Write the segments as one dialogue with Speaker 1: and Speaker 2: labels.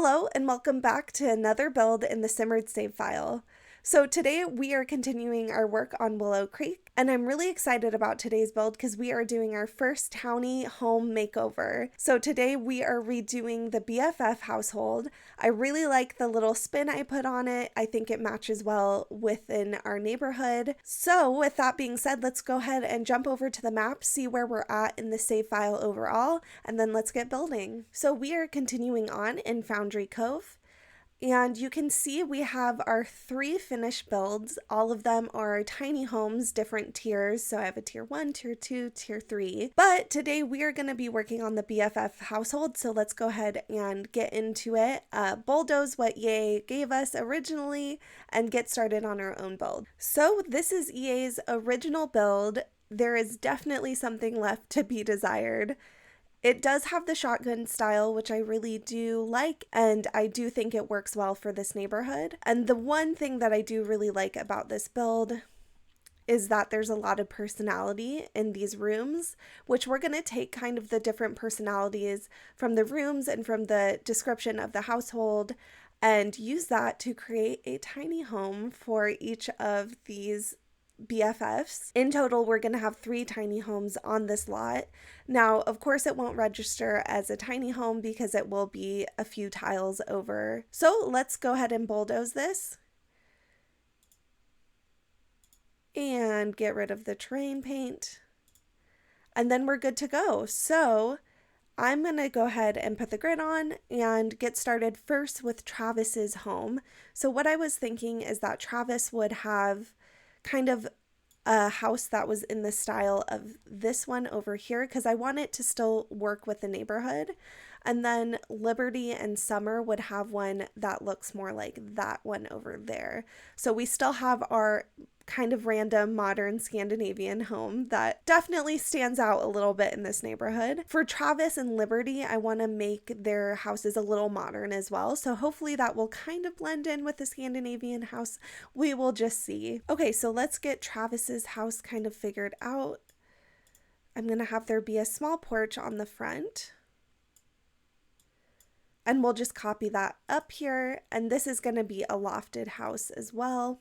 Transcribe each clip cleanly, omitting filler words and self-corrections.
Speaker 1: Hello and welcome back to another build in the Simmered save file. So today we are continuing our work on Willow Creek, and I'm really excited about today's build because we are doing our first townie home makeover. So today we are redoing the BFF household. I really like the little spin I put on it. I think it matches well within our neighborhood. So with that being said, let's go ahead and jump over to the map, see where we're at in the save file overall, and then let's get building. So we are continuing on in Foundry Cove. And you can see we have our 3 finished builds. All of them are tiny homes, different tiers. So I have a tier 1, tier 2, tier 3. But today we are going to be working on the BFF household. So let's go ahead and get into it. Bulldoze what EA gave us originally and get started on our own build. So this is EA's original build. There is definitely something left to be desired. It does have the shotgun style, which I really do like, and I do think it works well for this neighborhood. And the one thing that I do really like about this build is that there's a lot of personality in these rooms, which we're going to take kind of the different personalities from the rooms and from the description of the household and use that to create a tiny home for each of these BFFs. In total, we're going to have 3 tiny homes on this lot. Now, of course, it won't register as a tiny home because it will be a few tiles over. So let's go ahead and bulldoze this and get rid of the terrain paint. And then we're good to go. So I'm going to go ahead and put the grid on and get started first with Travis's home. So what I was thinking is that Travis would have kind of a house that was in the style of this one over here because I want it to still work with the neighborhood. And then Liberty and Summer would have one that looks more like that one over there. So we still have our kind of random modern Scandinavian home that definitely stands out a little bit in this neighborhood. For Travis and Liberty, I want to make their houses a little modern as well. So hopefully that will kind of blend in with the Scandinavian house. We will just see. Okay, so let's get Travis's house kind of figured out. I'm going to have there be a small porch on the front. And we'll just copy that up here. And this is going to be a lofted house as well.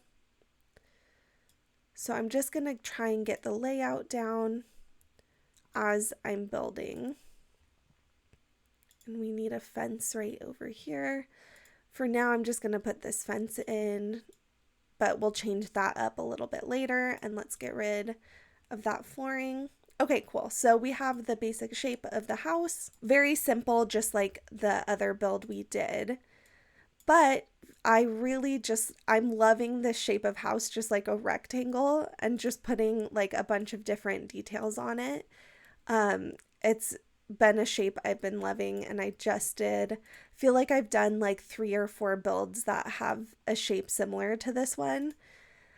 Speaker 1: So I'm just going to try and get the layout down as I'm building. And we need a fence right over here. For now, I'm just going to put this fence in, but we'll change that up a little bit later. And let's get rid of that flooring. Okay, cool. So we have the basic shape of the house. Very simple, just like the other build we did. But I'm loving this shape of house, just like a rectangle, and just putting like a bunch of different details on it. It's been a shape I've been loving, and I just feel like I've done like 3 or 4 builds that have a shape similar to this one.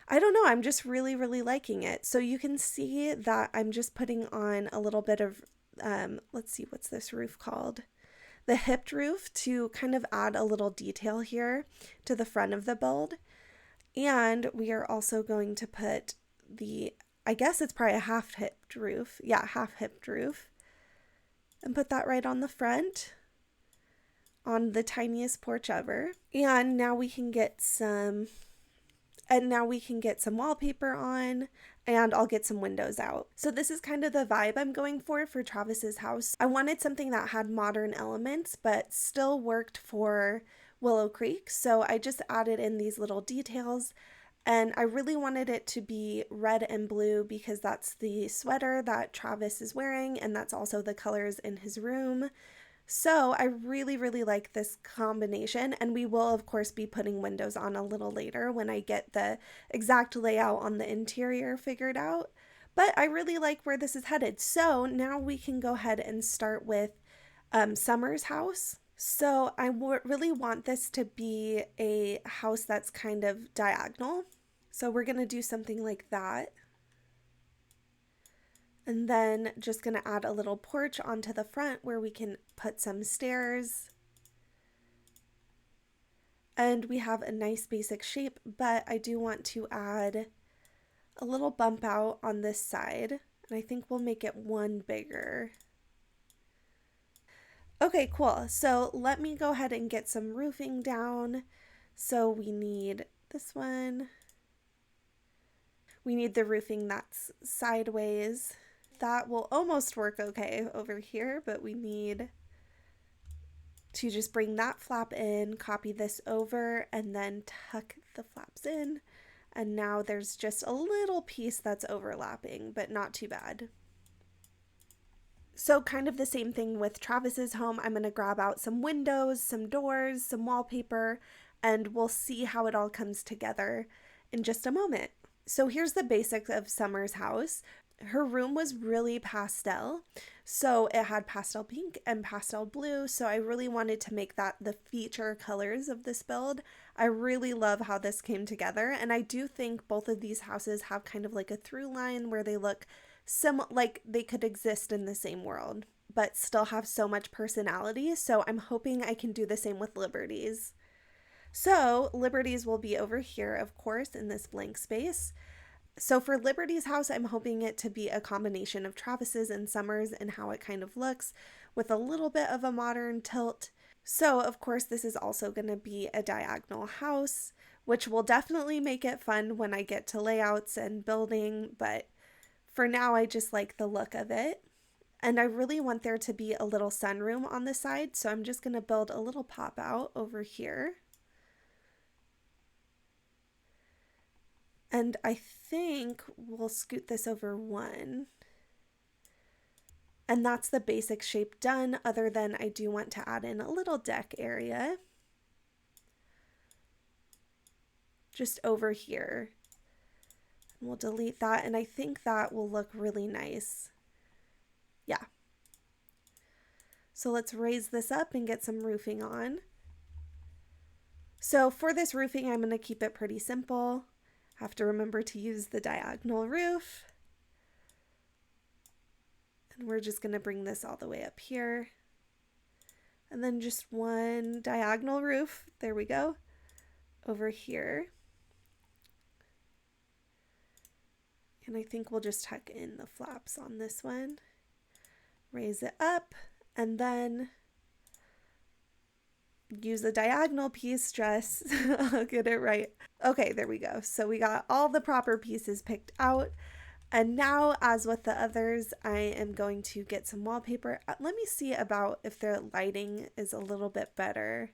Speaker 1: I don't know, I'm just really, really liking it. So you can see that I'm just putting on a little bit of, let's see, what's this roof called? The hipped roof to kind of add a little detail here to the front of the build. And we are also going to put I guess it's probably a half hipped roof. Yeah, half hipped roof. And put that right on the front on the tiniest porch ever. And now we can get some wallpaper on, and I'll get some windows out. So this is kind of the vibe I'm going for Travis's house. I wanted something that had modern elements, but still worked for Willow Creek. So I just added in these little details, and I really wanted it to be red and blue because that's the sweater that Travis is wearing, and that's also the colors in his room. So I really, really like this combination, and we will of course be putting windows on a little later when I get the exact layout on the interior figured out. But I really like where this is headed. So now we can go ahead and start with Summer's house. So I really want this to be a house that's kind of diagonal. So we're going to do something like that. And then just going to add a little porch onto the front where we can put some stairs. And we have a nice basic shape, but I do want to add a little bump out on this side. And I think we'll make it one bigger. Okay, cool. So let me go ahead and get some roofing down. So we need this one. We need the roofing that's sideways. That will almost work okay over here, but we need to just bring that flap in, copy this over, and then tuck the flaps in. And now there's just a little piece that's overlapping, but not too bad. So kind of the same thing with Travis's home. I'm going to grab out some windows, some doors, some wallpaper, and we'll see how it all comes together in just a moment. So here's the basics of Summer's house. Her room was really pastel, so it had pastel pink and pastel blue, so I really wanted to make that the feature colors of this build. I really love how this came together, and I do think both of these houses have kind of like a through line where they look like they could exist in the same world, but still have so much personality, so I'm hoping I can do the same with Liberty's. So Liberty's will be over here, of course, in this blank space. So for Liberty's house, I'm hoping it to be a combination of Travis's and Summer's and how it kind of looks with a little bit of a modern tilt. So of course, this is also going to be a diagonal house, which will definitely make it fun when I get to layouts and building, but for now, I just like the look of it. And I really want there to be a little sunroom on the side, so I'm just going to build a little pop out over here. And I think we'll scoot this over one. And that's the basic shape done, other than I do want to add in a little deck area. Just over here. And we'll delete that, and I think that will look really nice. Yeah. So let's raise this up and get some roofing on. So for this roofing, I'm going to keep it pretty simple. Have to remember to use the diagonal roof. And we're just going to bring this all the way up here. And then just one diagonal roof. There we go. Over here. And I think we'll just tuck in the flaps on this one. Raise it up. And then use the diagonal piece, Jess. I'll get it right. Okay, there we go. So we got all the proper pieces picked out. And now, as with the others, I am going to get some wallpaper. Let me see about if their lighting is a little bit better.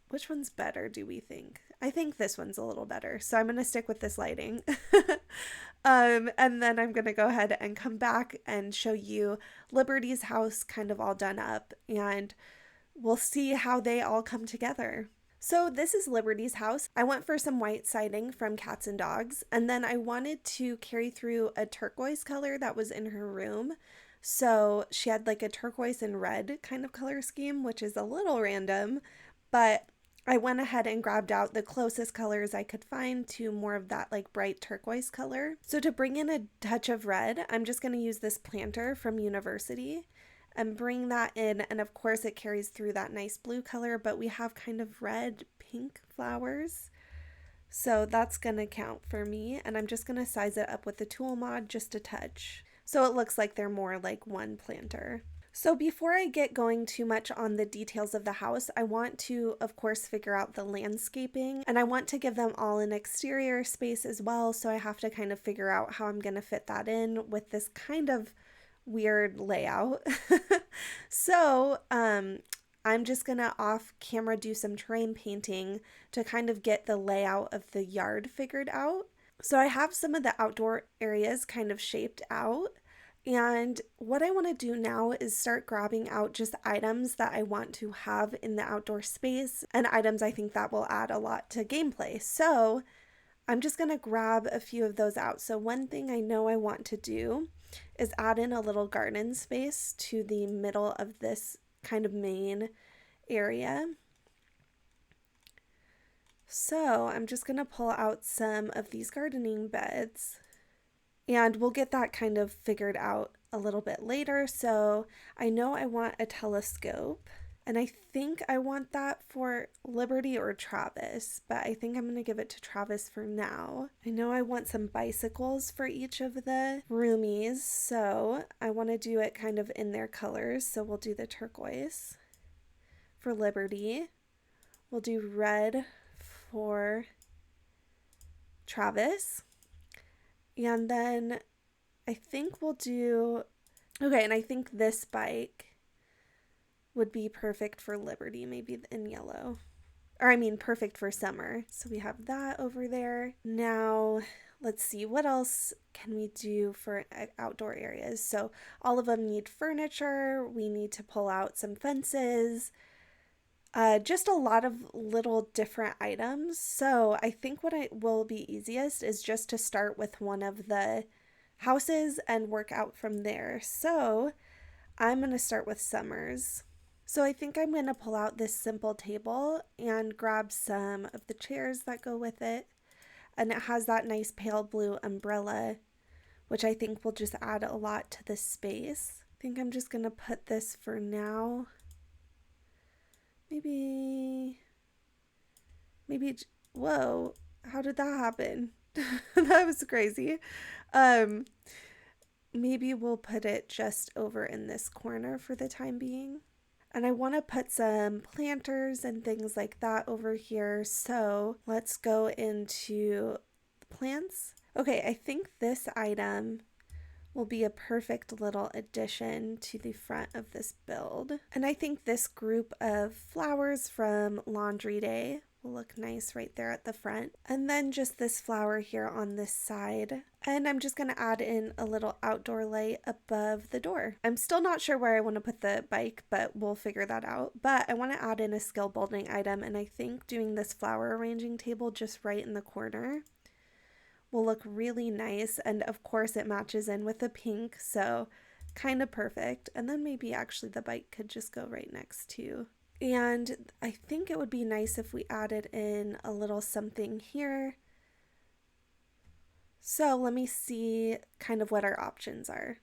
Speaker 1: Which one's better, do we think? I think this one's a little better. So I'm going to stick with this lighting. And then I'm going to go ahead and come back and show you Liberty's house kind of all done up. And we'll see how they all come together. So this is Liberty's house. I went for some white siding from Cats and Dogs, and then I wanted to carry through a turquoise color that was in her room. So she had like a turquoise and red kind of color scheme, which is a little random, but I went ahead and grabbed out the closest colors I could find to more of that like bright turquoise color. So to bring in a touch of red, I'm just going to use this planter from University and bring that in, and of course it carries through that nice blue color, but we have kind of red pink flowers, so that's gonna count for me. And I'm just gonna size it up with the tool mod just a touch, so it looks like they're more like one planter. So before I get going too much on the details of the house, I want to of course figure out the landscaping, and I want to give them all an exterior space as well, so I have to kind of figure out how I'm gonna fit that in with this kind of weird layout. So I'm just gonna off camera do some terrain painting to kind of get the layout of the yard figured out. So I have some of the outdoor areas kind of shaped out, and what I want to do now is start grabbing out just items that I want to have in the outdoor space and items I think that will add a lot to gameplay. So I'm just gonna grab a few of those out. So one thing I know I want to do is add in a little garden space to the middle of this kind of main area. So I'm just going to pull out some of these gardening beds, and we'll get that kind of figured out a little bit later. So I know I want a telescope, And I think I want that for Liberty or Travis, but I think I'm going to give it to Travis for now. I know I want some bicycles for each of the roomies, so I want to do it kind of in their colors. So we'll do the turquoise for Liberty. We'll do red for Travis. And then I think we'll do, okay, and I think this bike would be perfect for Liberty, maybe in yellow. Or I mean, perfect for summer. So we have that over there. Now, let's see, what else can we do for outdoor areas? So all of them need furniture. We need to pull out some fences. Just a lot of little different items. So I think what will be easiest is just to start with one of the houses and work out from there. So I'm going to start with Summers. So I think I'm going to pull out this simple table and grab some of the chairs that go with it. And it has that nice pale blue umbrella, which I think will just add a lot to the space. I think I'm just going to put this for now. Maybe, whoa, how did that happen? That was crazy. Maybe we'll put it just over in this corner for the time being. And I want to put some planters and things like that over here. So let's go into the plants. Okay, I think this item will be a perfect little addition to the front of this build. And I think this group of flowers from Laundry Day will look nice right there at the front. And then just this flower here on this side. And I'm just going to add in a little outdoor light above the door. I'm still not sure where I want to put the bike, but we'll figure that out. But I want to add in a skill building item, and I think doing this flower arranging table just right in the corner will look really nice. And of course it matches in with the pink, so kind of perfect. And then maybe actually the bike could just go right next to. And I think it would be nice if we added in a little something here. So let me see kind of what our options are.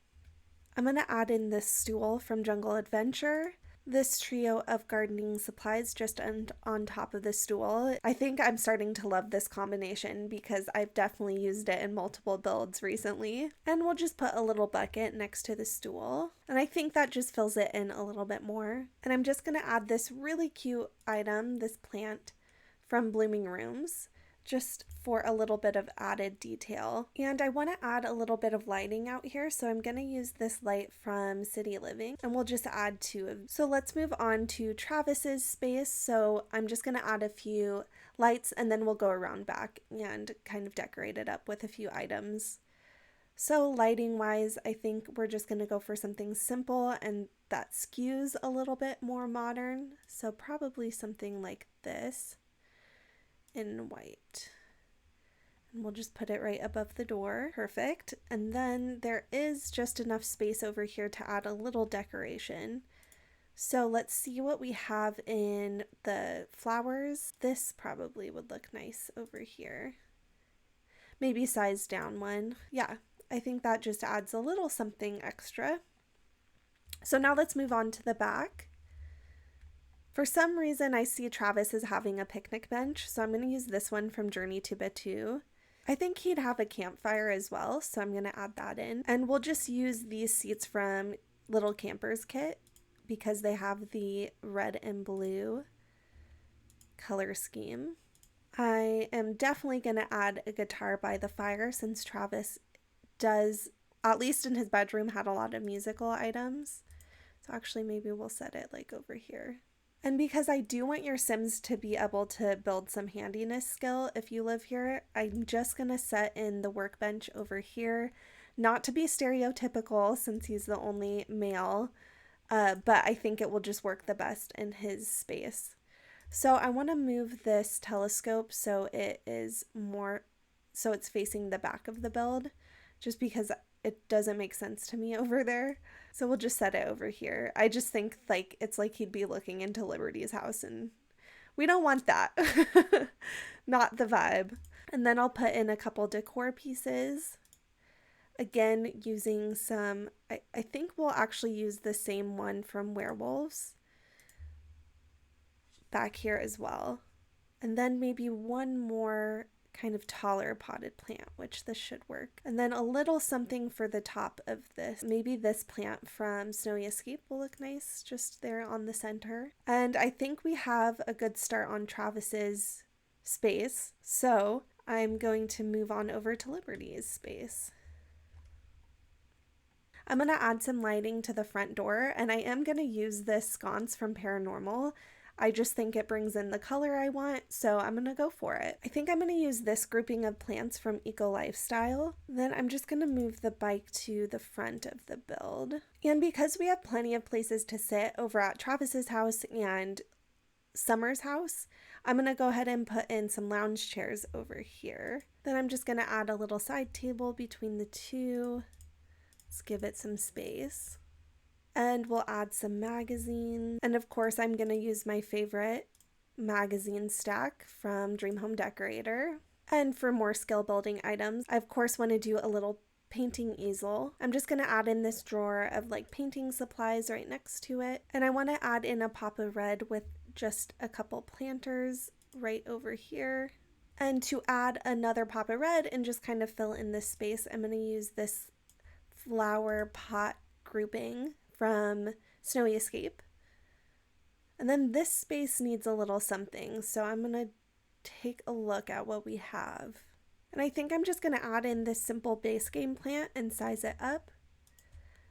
Speaker 1: I'm going to add in this stool from Jungle Adventure, this trio of gardening supplies just on top of the stool. I think I'm starting to love this combination because I've definitely used it in multiple builds recently. And we'll just put a little bucket next to the stool. And I think that just fills it in a little bit more. And I'm just going to add this really cute item, this plant from Blooming Rooms, just for a little bit of added detail. And I want to add a little bit of lighting out here, so I'm going to use this light from City Living, and we'll just add two of them. So let's move on to Travis's space. So I'm just going to add a few lights, and then we'll go around back and kind of decorate it up with a few items. So lighting wise, I think we're just going to go for something simple and that skews a little bit more modern. So probably something like this in white. And we'll just put it right above the door. Perfect. And then there is just enough space over here to add a little decoration. So let's see what we have in the flowers. This probably would look nice over here. Maybe size down one. Yeah, I think that just adds a little something extra. So now let's move on to the back. For some reason, I see Travis is having a picnic bench, so I'm going to use this one from Journey to Batu. I think he'd have a campfire as well, so I'm going to add that in. And we'll just use these seats from Little Campers Kit because they have the red and blue color scheme. I am definitely going to add a guitar by the fire since Travis does, at least in his bedroom, had a lot of musical items. So actually maybe we'll set it like over here. And because I do want your Sims to be able to build some handiness skill if you live here, I'm just going to set in the workbench over here. Not to be stereotypical since he's the only male, but I think it will just work the best in his space. So I want to move this telescope so it's facing the back of the build, just because it doesn't make sense to me over there. So we'll just set it over here. I just think like it's like he'd be looking into Liberty's house, and we don't want that. Not the vibe. And then I'll put in a couple decor pieces. Again, using some, I think we'll actually use the same one from Werewolves. back here as well. And then maybe one more kind of taller potted plant, which this should work. And then a little something for the top of this. Maybe this plant from Snowy Escape will look nice just there on the center. And I think we have a good start on Travis's space. So I'm going to move on over to Liberty's space. I'm going to add some lighting to the front door, and I am going to use this sconce from Paranormal. I just think it brings in the color I want, so I'm going to go for it. I think I'm going to use this grouping of plants from Eco Lifestyle. Then I'm just going to move the bike to the front of the build. And because we have plenty of places to sit over at Travis's house and Summer's house, I'm going to go ahead and put in some lounge chairs over here. Then I'm just going to add a little side table between the two. Let's give it some space. And we'll add some magazines. And of course, I'm going to use my favorite magazine stack from Dream Home Decorator. And for more skill building items, I of course want to do a little painting easel. I'm just going to add in this drawer of like painting supplies right next to it. And I want to add in a pop of red with just a couple planters right over here. And to add another pop of red and just kind of fill in this space, I'm going to use this flower pot grouping from Snowy Escape. And then this space needs a little something, so I'm going to take a look at what we have. And I think I'm just going to add in this simple base game plant and size it up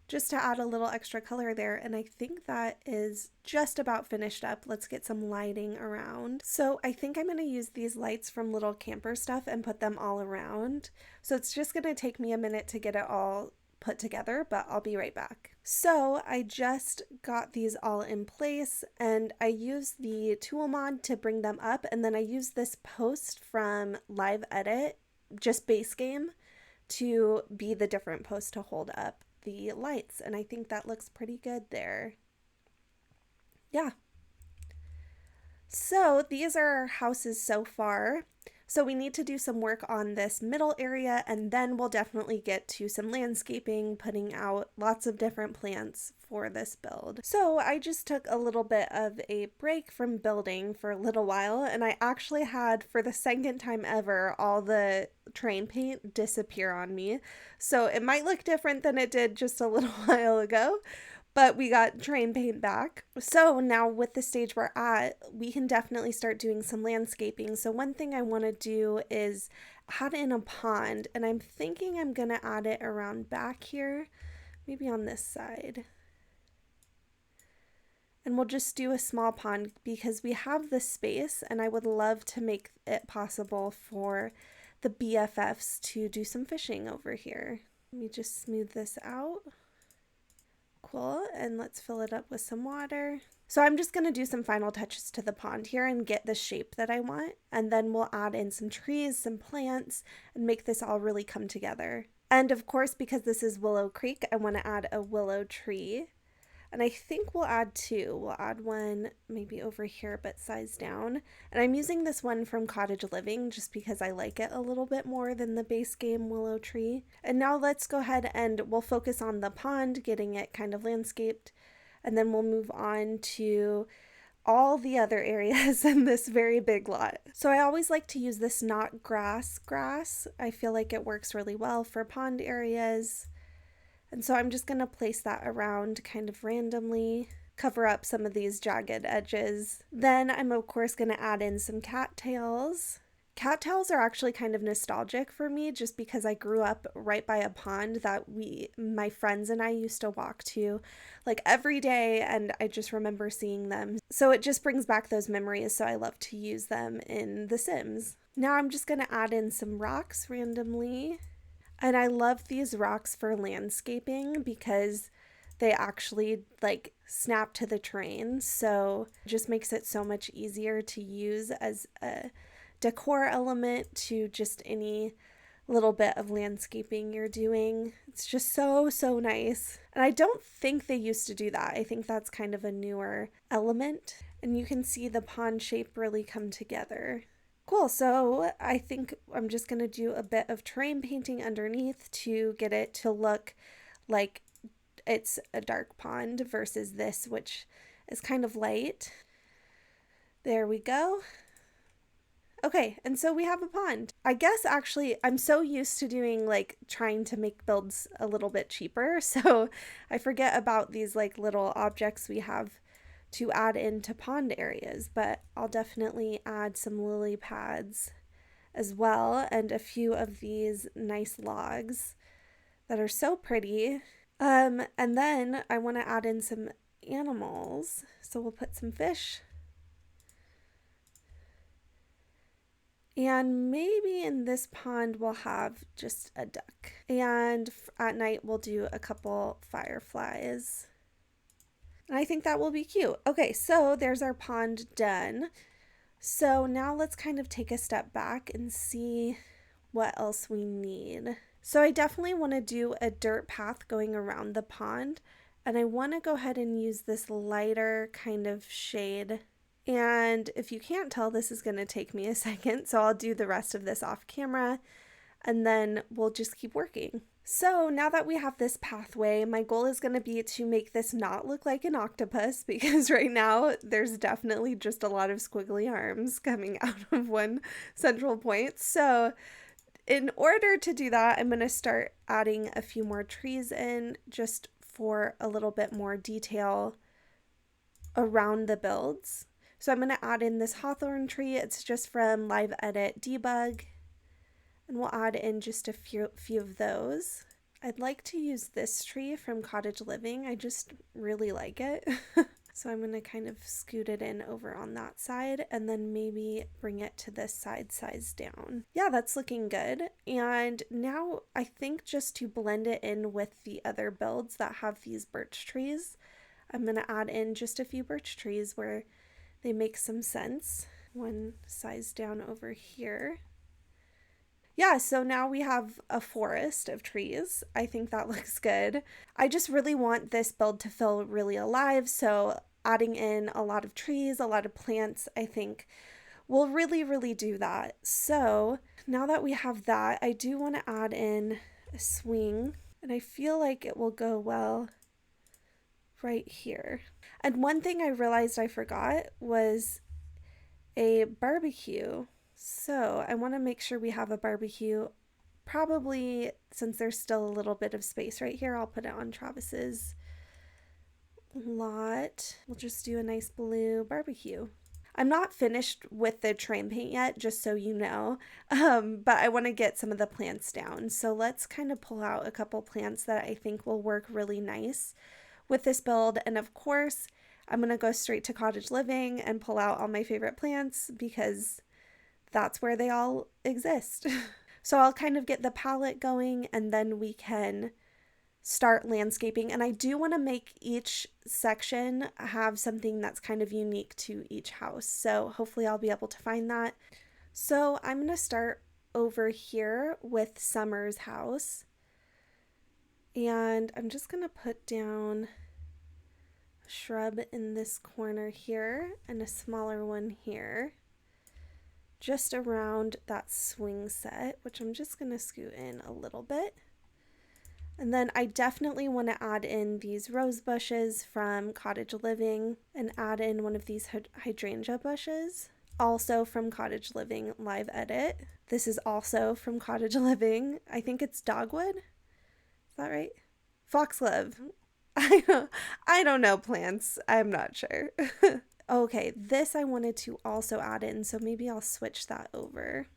Speaker 1: just to add a little extra color there. And I think that is just about finished up. Let's get some lighting around. So I think I'm going to use these lights from Little Camper Stuff and put them all around. So it's just going to take me a minute to get it all put together, but I'll be right back. So I just got these all in place, and I used the tool mod to bring them up, and then I used this post from Live Edit, just base game, to be the different post to hold up the lights, and I think that looks pretty good there. Yeah. So these are our houses so far. So we need to do some work on this middle area, and then we'll definitely get to some landscaping, putting out lots of different plants for this build. So I just took a little bit of a break from building for a little while, and I actually had, for the second time ever, all the terrain paint disappear on me. So it might look different than it did just a little while ago, but we got terrain paint back. So now with the stage we're at, we can definitely start doing some landscaping. So one thing I want to do is add in a pond, and I'm thinking I'm going to add it around back here, maybe on this side. And we'll just do a small pond because we have the space, and I would love to make it possible for the BFFs to do some fishing over here. Let me just smooth this out. Cool, and let's fill it up with some water. So I'm just going to do some final touches to the pond here and get the shape that I want, and then we'll add in some trees, some plants, and make this all really come together. And of course, because this is Willow Creek, I want to add a willow tree. And I think we'll add two. We'll add one maybe over here, but size down. And I'm using this one from Cottage Living just because I like it a little bit more than the base game willow tree. And now let's go ahead and we'll focus on the pond, getting it kind of landscaped. And then we'll move on to all the other areas in this very big lot. So I always like to use this not grass. I feel like it works really well for pond areas. And so I'm just going to place that around kind of randomly, cover up some of these jagged edges. Then I'm of course going to add in some cattails. Cattails are actually kind of nostalgic for me just because I grew up right by a pond that my friends and I used to walk to like every day, and I just remember seeing them. So it just brings back those memories, so I love to use them in The Sims. Now I'm just going to add in some rocks randomly. And I love these rocks for landscaping because they actually like snap to the terrain. So it just makes it so much easier to use as a decor element to just any little bit of landscaping you're doing. It's just so nice. And I don't think they used to do that. I think that's kind of a newer element. And you can see the pond shape really come together. Cool, so I think I'm just going to do a bit of terrain painting underneath to get it to look like it's a dark pond versus this, which is kind of light. There we go. Okay, and so we have a pond. I guess actually I'm so used to doing like trying to make builds a little bit cheaper, so I forget about these like little objects we have to add into pond areas, but I'll definitely add some lily pads as well and a few of these nice logs that are so pretty. And then I want to add in some animals, so we'll put some fish. And maybe in this pond we'll have just a duck. And at night we'll do a couple fireflies. And I think that will be cute. Okay, so there's our pond done. So now let's kind of take a step back and see what else we need. So I definitely want to do a dirt path going around the pond. And I want to go ahead and use this lighter kind of shade. And if you can't tell, this is going to take me a second, so I'll do the rest of this off camera and then we'll just keep working. So now that we have this pathway, my goal is going to be to make this not look like an octopus, because right now there's definitely just a lot of squiggly arms coming out of one central point. So in order to do that, I'm going to start adding a few more trees in just for a little bit more detail around the builds. So I'm going to add in this hawthorn tree. It's just from Live Edit Debug. And we'll add in just a few of those. I'd like to use this tree from Cottage Living. I just really like it. So I'm going to kind of scoot it in over on that side and then maybe bring it to this side size down. Yeah, that's looking good. And now I think just to blend it in with the other builds that have these birch trees, I'm going to add in just a few birch trees where they make some sense. One size down over here. Yeah, so now we have a forest of trees. I think that looks good. I just really want this build to feel really alive, so adding in a lot of trees, a lot of plants, I think will really do that. So now that we have that, I do want to add in a swing, and I feel like it will go well right here. And one thing I realized I forgot was a barbecue. So I want to make sure we have a barbecue. Probably, since there's still a little bit of space right here, I'll put it on Travis's lot. We'll just do a nice blue barbecue. I'm not finished with the train paint yet, just so you know, but I want to get some of the plants down. So let's kind of pull out a couple plants that I think will work really nice with this build. And of course, I'm going to go straight to Cottage Living and pull out all my favorite plants because that's where they all exist. So I'll kind of get the palette going and then we can start landscaping. And I do want to make each section have something that's kind of unique to each house. So hopefully I'll be able to find that. So I'm going to start over here with Summer's house. And I'm just going to put down a shrub in this corner here and a smaller one here, just around that swing set, which I'm just going to scoot in a little bit. And then I definitely want to add in these rose bushes from Cottage Living and add in one of these hydrangea bushes, also from Cottage Living Live Edit. This is also from Cottage Living. I think it's dogwood. Is that right? Foxglove. I don't know plants. I'm not sure. Okay, this I wanted to also add in, so maybe I'll switch that over.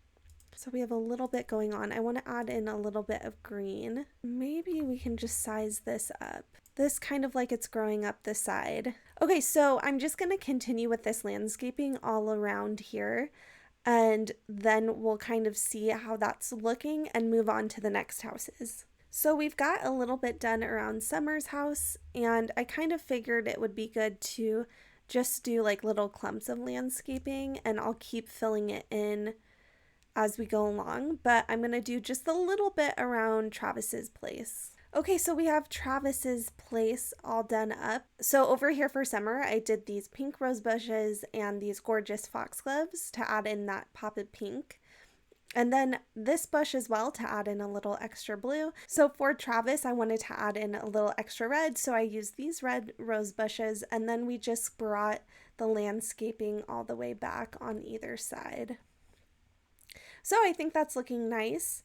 Speaker 1: So we have a little bit going on. I want to add in a little bit of green. Maybe we can just size this up. This kind of like it's growing up the side. Okay, so I'm just going to continue with this landscaping all around here, and then we'll kind of see how that's looking and move on to the next houses. So we've got a little bit done around Summer's house, and I kind of figured it would be good to just do like little clumps of landscaping, and I'll keep filling it in as we go along, but I'm going to do just a little bit around Travis's place. Okay, so we have Travis's place all done up. So over here for Summer, I did these pink rose bushes and these gorgeous foxgloves to add in that pop of pink. And then this bush as well to add in a little extra blue. So for Travis, I wanted to add in a little extra red, so I used these red rose bushes, and then we just brought the landscaping all the way back on either side. So I think that's looking nice.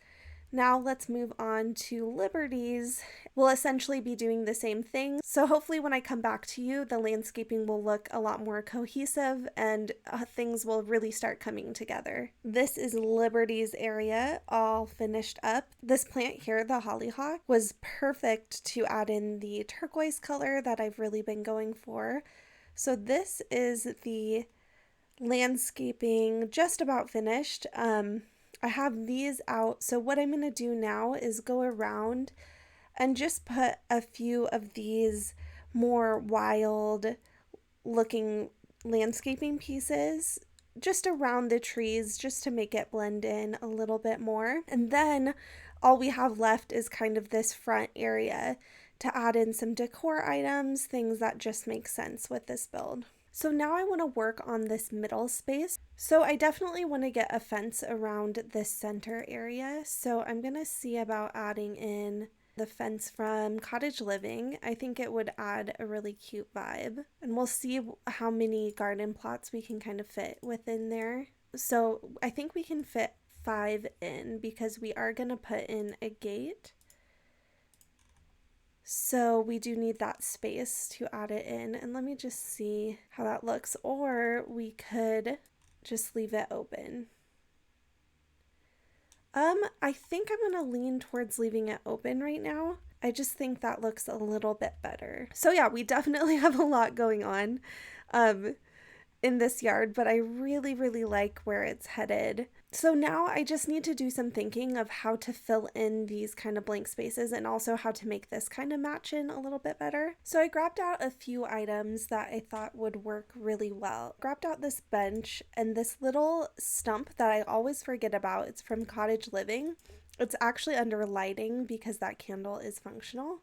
Speaker 1: Now let's move on to Liberty's. We'll essentially be doing the same thing. So hopefully when I come back to you, the landscaping will look a lot more cohesive and things will really start coming together. This is Liberty's area all finished up. This plant here, the hollyhock, was perfect to add in the turquoise color that I've really been going for. So this is the landscaping just about finished. I have these out, so what I'm going to do now is go around and just put a few of these more wild looking landscaping pieces just around the trees just to make it blend in a little bit more. And then all we have left is kind of this front area to add in some decor items, things that just make sense with this build. So now I want to work on this middle space. So I definitely want to get a fence around this center area. So I'm going to see about adding in the fence from Cottage Living. I think it would add a really cute vibe. And we'll see how many garden plots we can kind of fit within there. So I think we can fit 5 in because we are going to put in a gate. So we do need that space to add it in, and let me just see how that looks, or we could just leave it open. I think I'm gonna lean towards leaving it open right now. I just think that looks a little bit better. So yeah, we definitely have a lot going on in this yard, but I really, really like where it's headed. So now I just need to do some thinking of how to fill in these kind of blank spaces and also how to make this kind of match in a little bit better. So I grabbed out a few items that I thought would work really well. Grabbed out this bench and this little stump that I always forget about. It's from Cottage Living. It's actually under lighting because that candle is functional.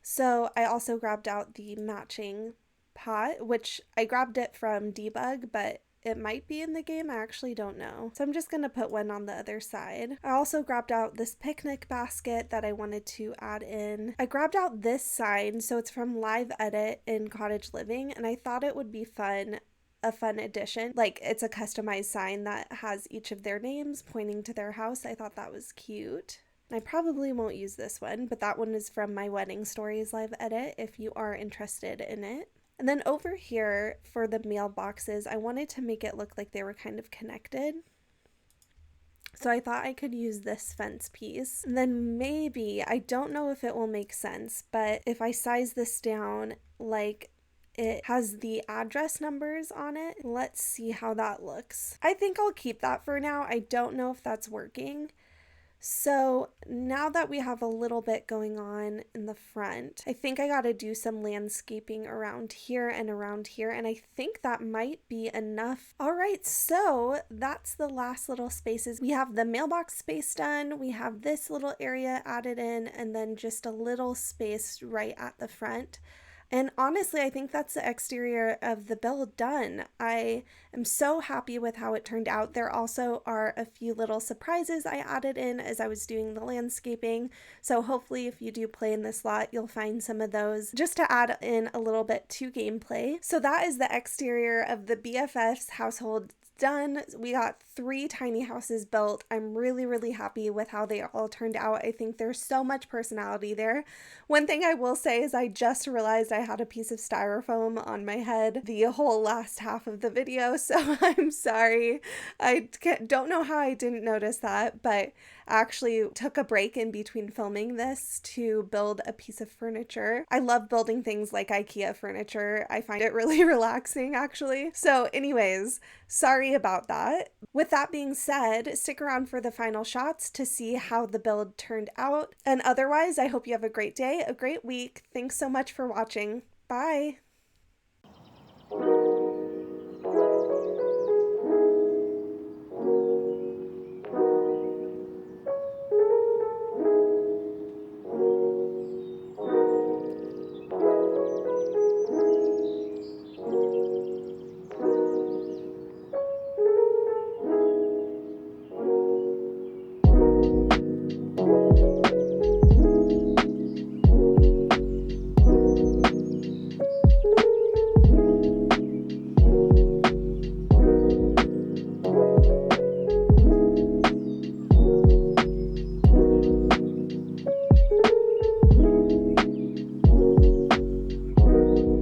Speaker 1: So I also grabbed out the matching pot, which I grabbed it from Debug, but it might be in the game, I actually don't know. So I'm just going to put one on the other side. I also grabbed out this picnic basket that I wanted to add in. I grabbed out this sign, so it's from Live Edit in Cottage Living, and I thought it would be fun, a fun addition. Like, it's a customized sign that has each of their names pointing to their house. I thought that was cute. I probably won't use this one, but that one is from my Wedding Stories Live Edit if you are interested in it. And then over here for the mailboxes, I wanted to make it look like they were kind of connected. So I thought I could use this fence piece. And then maybe, I don't know if it will make sense, but if I size this down, like it has the address numbers on it, let's see how that looks. I think I'll keep that for now. I don't know if that's working. So now that we have a little bit going on in the front, I think I got to do some landscaping around here, and I think that might be enough. All right, so that's the last little spaces. We have the mailbox space done, we have this little area added in, and then just a little space right at the front. And honestly, I think that's the exterior of the build done. I am so happy with how it turned out. There also are a few little surprises I added in as I was doing the landscaping. So hopefully if you do play in this lot, you'll find some of those just to add in a little bit to gameplay. So that is the exterior of the BFFs household done. We got 3 tiny houses built. I'm really, really happy with how they all turned out. I think there's so much personality there. One thing I will say is I just realized I had a piece of styrofoam on my head the whole last half of the video, so I'm sorry. I don't know how I didn't notice that, but I actually took a break in between filming this to build a piece of furniture. I love building things like IKEA furniture. I find it really relaxing, actually. So anyways, sorry about that. With that being said, stick around for the final shots to see how the build turned out. And otherwise, I hope you have a great day, a great week. Thanks so much for watching. Bye!